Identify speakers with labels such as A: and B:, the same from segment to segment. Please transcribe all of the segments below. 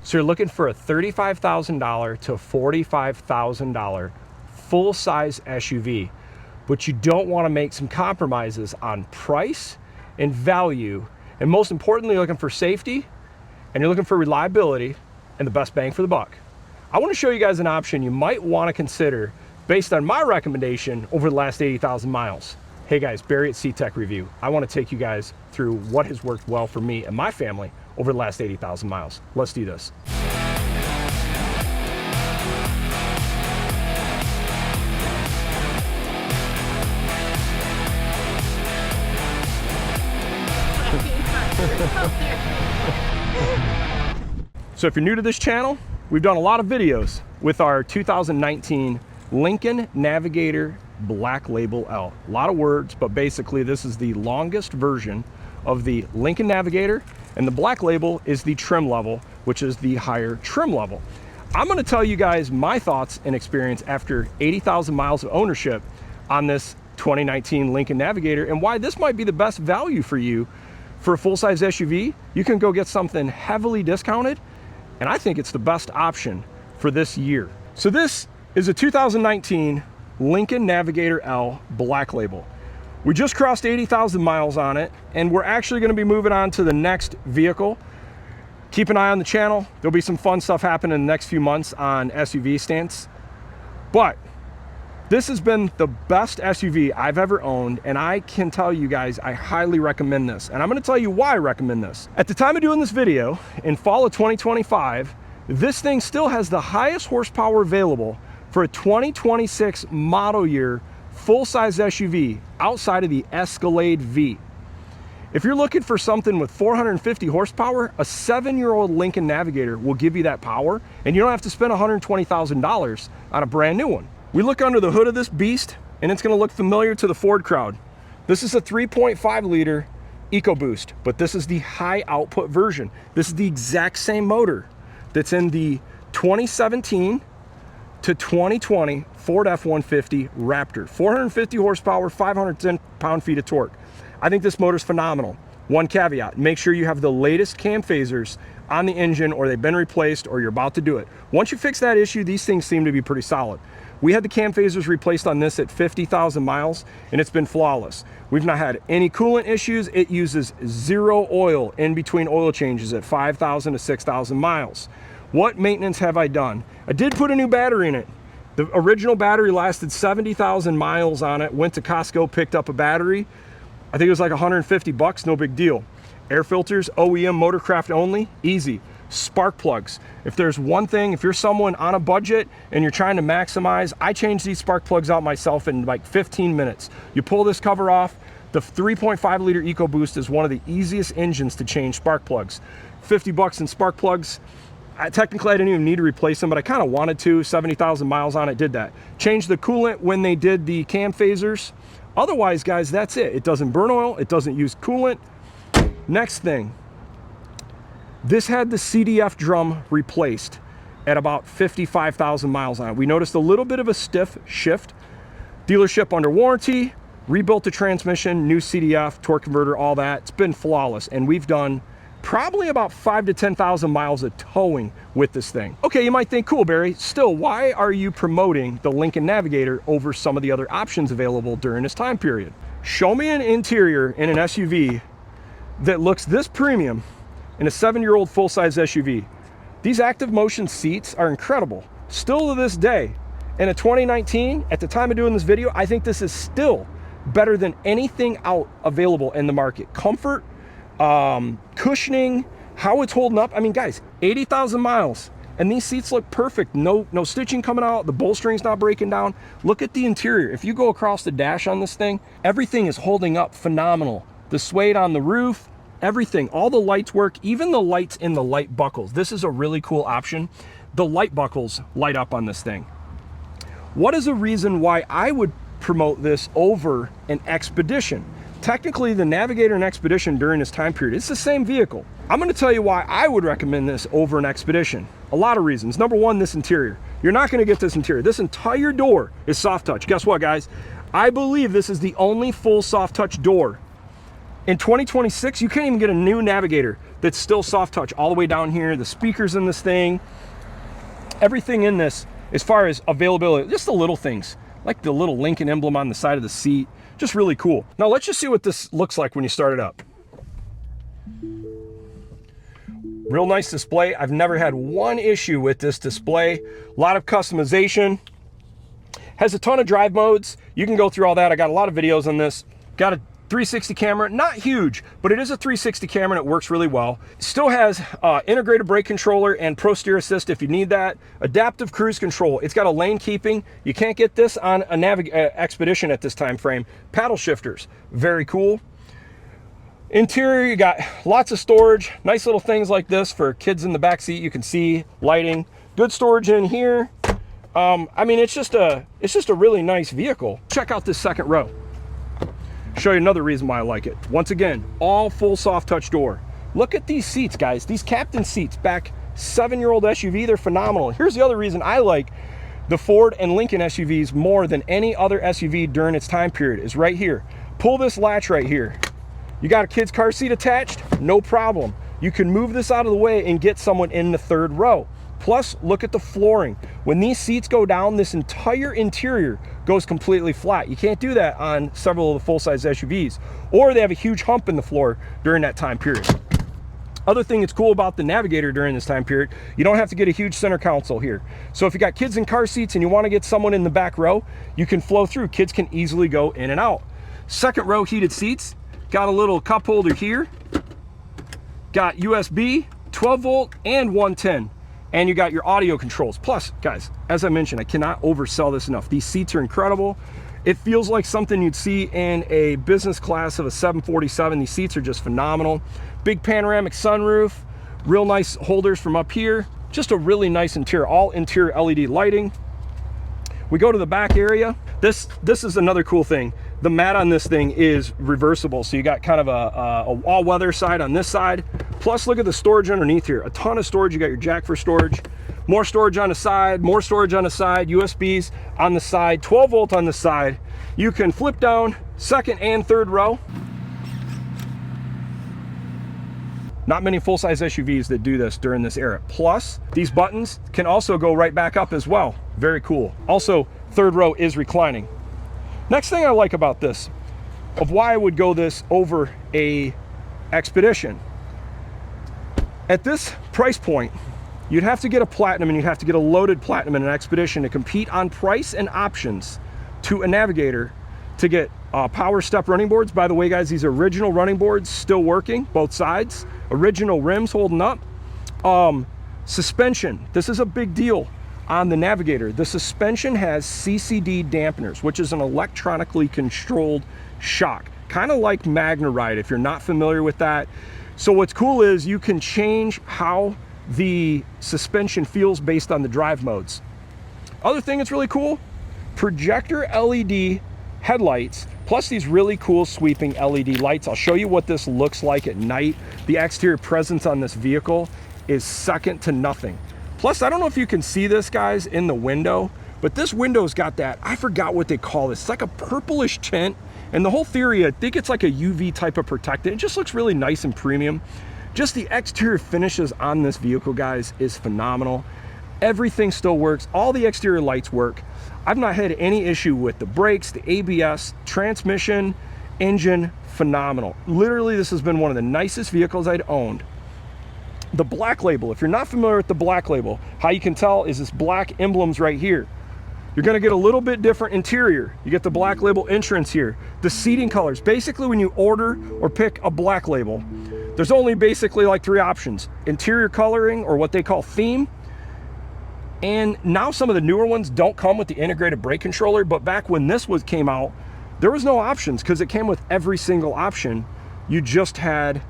A: So you're looking for a $35,000 to $45,000 full-size SUV, but you don't want to make some compromises on price and value, and most importantly, you're looking for safety, and you're looking for reliability and the best bang for the buck. I want to show you guys an option you might want to consider based on my recommendation over the last 80,000 miles. Hey guys, Barry at CTech-review. I want to take you guys through what has worked well for me and my family over the last 80,000 miles. Let's do this. So if you're new to this channel, we've done a lot of videos with our 2019 Lincoln Navigator Black Label L. A lot of words, but basically this is the longest version of the Lincoln Navigator, and the Black Label is the trim level, which is the higher trim level. I'm going to tell you guys my thoughts and experience after 80,000 miles of ownership on this 2019 Lincoln Navigator, and why this might be the best value for you for a full-size SUV. You can go get something heavily discounted, and I think it's the best option for this year. So this is a 2019 Lincoln Navigator L Black Label. We just crossed 80,000 miles on it, and we're actually going to be moving on to the next vehicle. Keep an eye on the channel. There'll be some fun stuff happening in the next few months on SUV stance. But this has been the best SUV I've ever owned, and I can tell you guys I highly recommend this. And I'm going to tell you why I recommend this. At the time of doing this video, in fall of 2025, this thing still has the highest horsepower available for a 2026 model year full-size SUV outside of the Escalade V. If you're looking for something with 450 horsepower, a 7-year-old Lincoln Navigator will give you that power, and you don't have to spend $120,000 on a brand new one. We look under the hood of this beast, and it's going to look familiar to the Ford crowd. This is a 3.5 liter EcoBoost, but this is the high output version. This is the exact same motor that's in the 2017 to 2020 Ford F-150 Raptor. 450 horsepower, 510 pound-feet of torque. I think this motor's phenomenal. One caveat, make sure you have the latest cam phasers on the engine, or they've been replaced, or you're about to do it. Once you fix that issue, these things seem to be pretty solid. We had the cam phasers replaced on this at 50,000 miles, and it's been flawless. We've not had any coolant issues. It uses zero oil in between oil changes at 5,000 to 6,000 miles. What maintenance have I done? I did put a new battery in it. The original battery lasted 70,000 miles on it. Went to Costco, picked up a battery. I think it was like 150 bucks, no big deal. Air filters, OEM Motorcraft only, easy. Spark plugs. If there's one thing, if you're someone on a budget and you're trying to maximize, I change these spark plugs out myself in like 15 minutes. You pull this cover off. The 3.5 liter EcoBoost is one of the easiest engines to change spark plugs. 50 bucks in spark plugs. Technically, I didn't even need to replace them, but I kind of wanted to. 70,000 miles on it, did that. Changed the coolant when they did the cam phasers. Otherwise, guys, that's it. It doesn't burn oil. It doesn't use coolant. Next thing, this had the CDF drum replaced at about 55,000 miles on it. We noticed a little bit of a stiff shift. Dealership under warranty, rebuilt the transmission, new CDF, torque converter, all that. It's been flawless, and we've done probably about 5,000 to 10,000 miles of towing with this thing. Okay, you might think, cool, Barry, still, why are you promoting the Lincoln Navigator over some of the other options available during this time period? Show me an interior in an SUV that looks this premium in a 7-year-old full-size SUV. These active motion seats are incredible. Still to this day, in a 2019, at the time of doing this video, I think this is still better than anything out available in the market. Comfort, cushioning, how it's holding up. I mean, guys, 80,000 miles, and these seats look perfect. No stitching coming out. The bolstering's not breaking down. Look at the interior. If you go across the dash on this thing, everything is holding up phenomenal. The suede on the roof, everything, all the lights work, even the lights in the light buckles. This is a really cool option. The light buckles light up on this thing. What is a reason why I would promote this over an Expedition? Technically, the Navigator and Expedition during this time period, it's the same vehicle. I'm going to tell you why I would recommend this over an Expedition. A lot of reasons. Number one, this interior. You're not going to get this interior. This entire door is soft touch. Guess what, guys? I believe this is the only full soft touch door. In 2026, you can't even get a new Navigator that's still soft touch all the way down here. The speakers in this thing, everything in this as far as availability, just the little things, like the little Lincoln emblem on the side of the seat, just really cool. Now let's just see what this looks like when you start it up. Real nice display. I've never had one issue with this display. A lot of customization. Has a ton of drive modes. You can go through all that. I got a lot of videos on this. Got a 360 camera, not huge, but it is a 360 camera and it works really well. Still has integrated brake controller and Pro Steer Assist if you need that. Adaptive cruise control. It's got a lane keeping. You can't get this on a Expedition at this time frame. Paddle shifters, very cool. Interior, you got lots of storage. Nice little things like this for kids in the back seat. You can see lighting. Good storage in here. I mean, it's just a really nice vehicle. Check out this second row. Show you another reason why I like it. Once again, all full soft touch door. Look at these seats, guys. These captain seats, back 7-year-old SUV, they're phenomenal. Here's the other reason I like the Ford and Lincoln SUVs more than any other SUV during its time period is right here. Pull this latch right here. You got a kid's car seat attached? No problem. You can move this out of the way and get someone in the third row. Plus, look at the flooring. When these seats go down, this entire interior goes completely flat. You can't do that on several of the full-size SUVs, or they have a huge hump in the floor during that time period. Other thing that's cool about the Navigator during this time period, you don't have to get a huge center console here. So if you got kids in car seats and you want to get someone in the back row, you can flow through. Kids can easily go in and out. Second row heated seats. Got a little cup holder here. Got USB, 12 volt, and 110. And you got your audio controls. Plus, guys, as I mentioned, I cannot oversell this enough. These seats are incredible. It feels like something you'd see in a business class of a 747. These seats are just phenomenal. Big panoramic sunroof, real nice holders from up here. Just a really nice interior, all interior LED lighting. We go to the back area. This is another cool thing. The mat on this thing is reversible. So you got kind of a all-weather side on this side. Plus, look at the storage underneath here. A ton of storage. You got your jack for storage. More storage on the side, more storage on the side, USBs on the side, 12 volt on the side. You can flip down second and third row. Not many full-size SUVs that do this during this era. Plus, these buttons can also go right back up as well. Very cool. Also, third row is reclining. Next thing I like about this, of why I would go this over a Expedition. At this price point, you'd have to get a Platinum and you'd have to get a loaded Platinum in an Expedition to compete on price and options to a Navigator to get power step running boards. By the way, guys, these original running boards still working, both sides. Original rims holding up. Suspension, this is a big deal on the Navigator. The suspension has CCD dampeners, which is an electronically controlled shock, kind of like MagneRide if you're not familiar with that. So what's cool is you can change how the suspension feels based on the drive modes. Other thing that's really cool, projector LED headlights, plus these really cool sweeping LED lights. I'll show you what this looks like at night. The exterior presence on this vehicle is second to nothing. Plus, I don't know if you can see this, guys, in the window, but this window's got that, I forgot what they call this. It's like a purplish tint. And the whole theory, I think it's like a UV type of protectant. It just looks really nice and premium. Just the exterior finishes on this vehicle, guys, is phenomenal. Everything still works. All the exterior lights work. I've not had any issue with the brakes, the ABS, transmission, engine, phenomenal. Literally, this has been one of the nicest vehicles I'd owned. The black label, if you're not familiar with the black label, how you can tell is this black emblems right here. You're gonna get a little bit different interior. You get the black label entrance here. The seating colors, basically when you order or pick a black label, there's only basically like 3 options. Interior coloring, or what they call theme. And now some of the newer ones don't come with the integrated brake controller, but back when this came out, there was no options because it came with every single option. You just had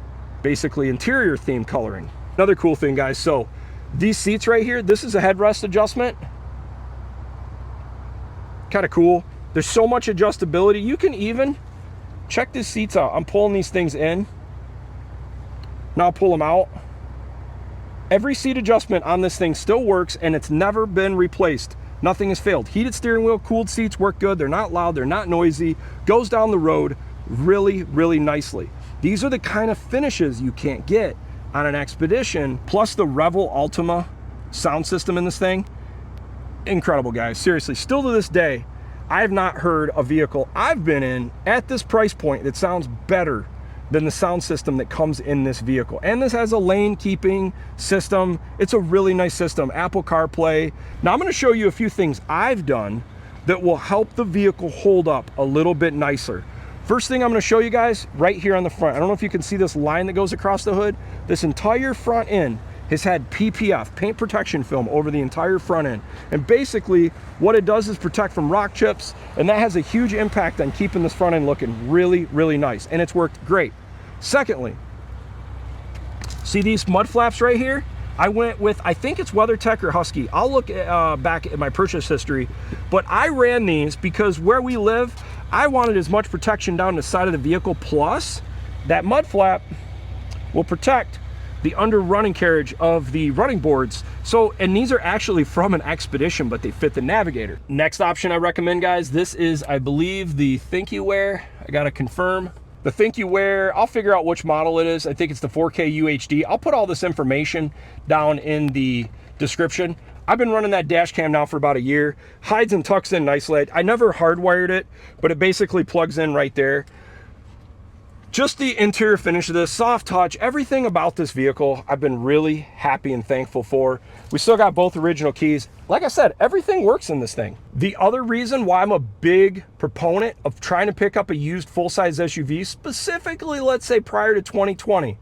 A: basically interior theme coloring. Another cool thing, guys, so these seats right here, this is a headrest adjustment. Kind of cool. There's so much adjustability. You can even check these seats out. I'm pulling these things in. Now I'll pull them out. Every seat adjustment on this thing still works, and it's never been replaced. Nothing has failed. Heated steering wheel, cooled seats work good. They're not loud, they're not noisy. Goes down the road really, really nicely. These are the kind of finishes you can't get on an Expedition, plus the Revel Ultima sound system in this thing, incredible, guys. Seriously, still to this day, I have not heard a vehicle I've been in at this price point that sounds better than the sound system that comes in this vehicle. And this has a lane keeping system. It's a really nice system. Apple CarPlay. Now I'm going to show you a few things I've done that will help the vehicle hold up a little bit nicer. First thing I'm going to show you guys right here on the front. I don't know if you can see this line that goes across the hood. This entire front end has had PPF, paint protection film, over the entire front end. And basically what it does is protect from rock chips, and that has a huge impact on keeping this front end looking really, really nice. And it's worked great. Secondly, see these mud flaps right here? I went with, I think it's WeatherTech or Husky. I'll look back at my purchase history, but I ran these because where we live, I wanted as much protection down the side of the vehicle, plus that mud flap will protect the under running carriage of the running boards. So, and these are actually from an Expedition, but they fit the Navigator. Next option I recommend, guys, this is, I believe, the ThinkUware. I gotta confirm. The ThinkUware, I'll figure out which model it is. I think it's the 4K UHD. I'll put all this information down in the description. I've been running that dash cam now for about a year. Hides and tucks in nicely. I never hardwired it, but it basically plugs in right there. Just the interior finish of this, soft touch, everything about this vehicle, I've been really happy and thankful for. We still got both original keys. Like I said, everything works in this thing. The other reason why I'm a big proponent of trying to pick up a used full-size SUV, specifically, let's say prior to 2020,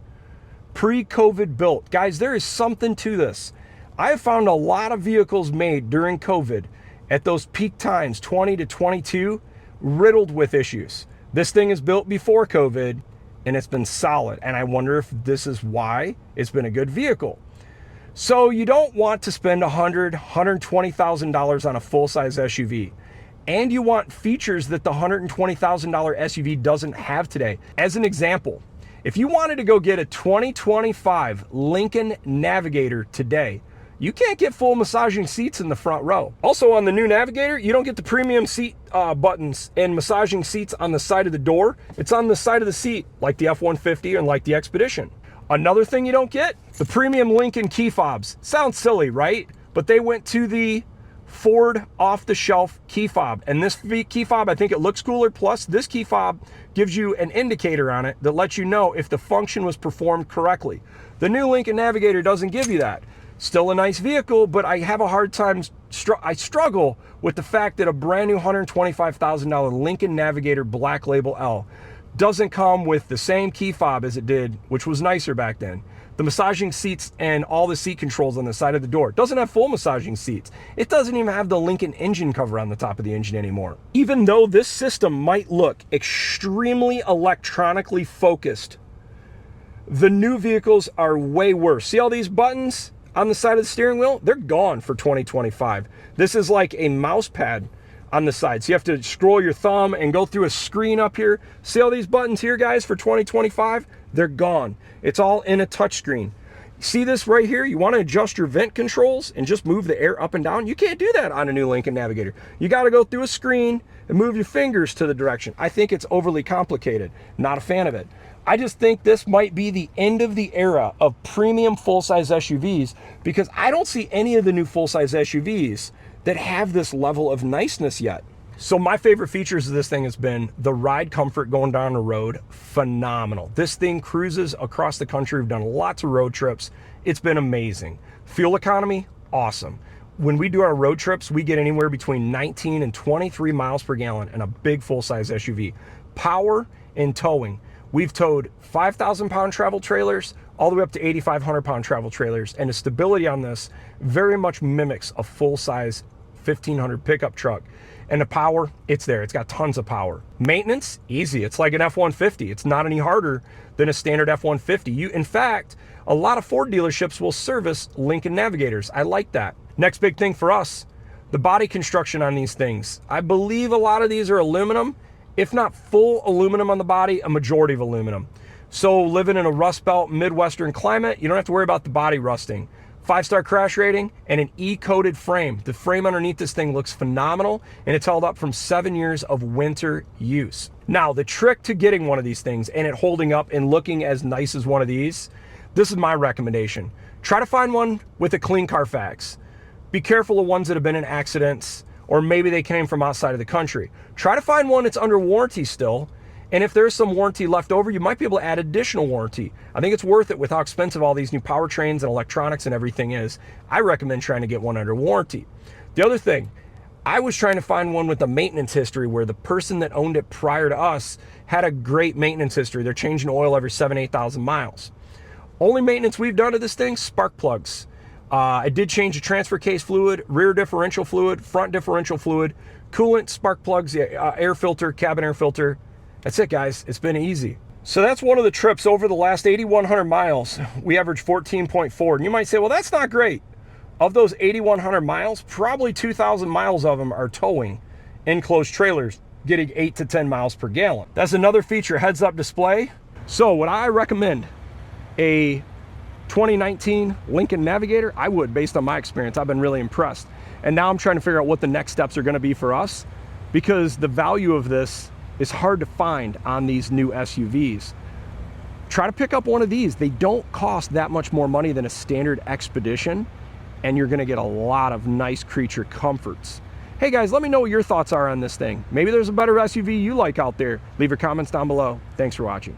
A: pre-COVID built. Guys, there is something to this. I have found a lot of vehicles made during COVID at those peak times, 20 to 22, riddled with issues. This thing is built before COVID and it's been solid. And I wonder if this is why it's been a good vehicle. So you don't want to spend $100,000, $120,000 on a full-size SUV. And you want features that the $120,000 SUV doesn't have today. As an example, if you wanted to go get a 2025 Lincoln Navigator today, you can't get full massaging seats in the front row. Also on the new Navigator, you don't get the premium seat buttons and massaging seats on the side of the door. It's on the side of the seat like the F-150 and like the Expedition. Another thing you don't get, the premium Lincoln key fobs. Sounds silly, right? But they went to the Ford off-the-shelf key fob. And this key fob, I think it looks cooler. Plus, this key fob gives you an indicator on it that lets you know if the function was performed correctly. The new Lincoln Navigator doesn't give you that. Still a nice vehicle, but I have a hard time, I struggle with the fact that a brand new $125,000 Lincoln Navigator Black Label L doesn't come with the same key fob as it did, which was nicer back then. The massaging seats and all the seat controls on the side of the door. Doesn't have full massaging seats. It doesn't even have the Lincoln engine cover on the top of the engine anymore. Even though this system might look extremely electronically focused, the new vehicles are way worse. See all these buttons on the side of the steering wheel? They're gone for 2025. This is like a mouse pad on the side. So you have to scroll your thumb and go through a screen up here. See all these buttons here, guys, for 2025? They're gone. It's all in a touchscreen. See this right here? You want to adjust your vent controls and just move the air up and down? You can't do that on a new Lincoln Navigator. You got to go through a screen and move your fingers to the direction. I think it's overly complicated. Not a fan of it. I just think this might be the end of the era of premium full-size SUVs because I don't see any of the new full-size SUVs that have this level of niceness yet. So my favorite features of this thing has been the ride comfort going down the road, phenomenal. This thing cruises across the country. We've done lots of road trips. It's been amazing. Fuel economy, awesome. When we do our road trips, we get anywhere between 19 and 23 miles per gallon in a big full-size SUV. Power and towing. We've towed 5,000-pound travel trailers all the way up to 8,500-pound travel trailers, and the stability on this very much mimics a full-size 1,500 pickup truck. And the power, it's there. It's got tons of power. Maintenance, easy. It's like an F-150. It's not any harder than a standard F-150. In fact, a lot of Ford dealerships will service Lincoln Navigators. I like that. Next big thing for us, the body construction on these things. I believe a lot of these are aluminum. If not full aluminum on the body, a majority of aluminum. So living in a Rust Belt Midwestern climate, you don't have to worry about the body rusting. 5-star crash rating and an E-coated frame. The frame underneath this thing looks phenomenal and it's held up from 7 years of winter use. Now, the trick to getting one of these things and it holding up and looking as nice as one of these, This is my recommendation. Try to find one with a clean Carfax. Be careful of ones that have been in accidents, or maybe they came from outside of the country. Try to find one that's under warranty still, and if there's some warranty left over, you might be able to add additional warranty. I think it's worth it with how expensive all these new powertrains and electronics and everything is. I recommend trying to get one under warranty. The other thing, I was trying to find one with a maintenance history where the person that owned it prior to us had a great maintenance history. They're changing oil every 8,000 miles. Only maintenance we've done to this thing, spark plugs. I did change the transfer case fluid, rear differential fluid, front differential fluid, coolant, spark plugs, air filter, cabin air filter. That's it, guys. It's been easy. So that's one of the trips. Over the last 8,100 miles, we averaged 14.4. And you might say, well, that's not great. Of those 8,100 miles, probably 2,000 miles of them are towing enclosed trailers, getting 8 to 10 miles per gallon. That's another feature, heads-up display. So would I recommend a 2019 Lincoln Navigator? I would, based on my experience. I've been really impressed. And now I'm trying to figure out what the next steps are going to be for us, because the value of this is hard to find on these new SUVs. Try to pick up one of these. They don't cost that much more money than a standard Expedition, and you're going to get a lot of nice creature comforts. Hey guys, let me know what your thoughts are on this thing. Maybe there's a better SUV you like out there. Leave your comments down below. Thanks for watching.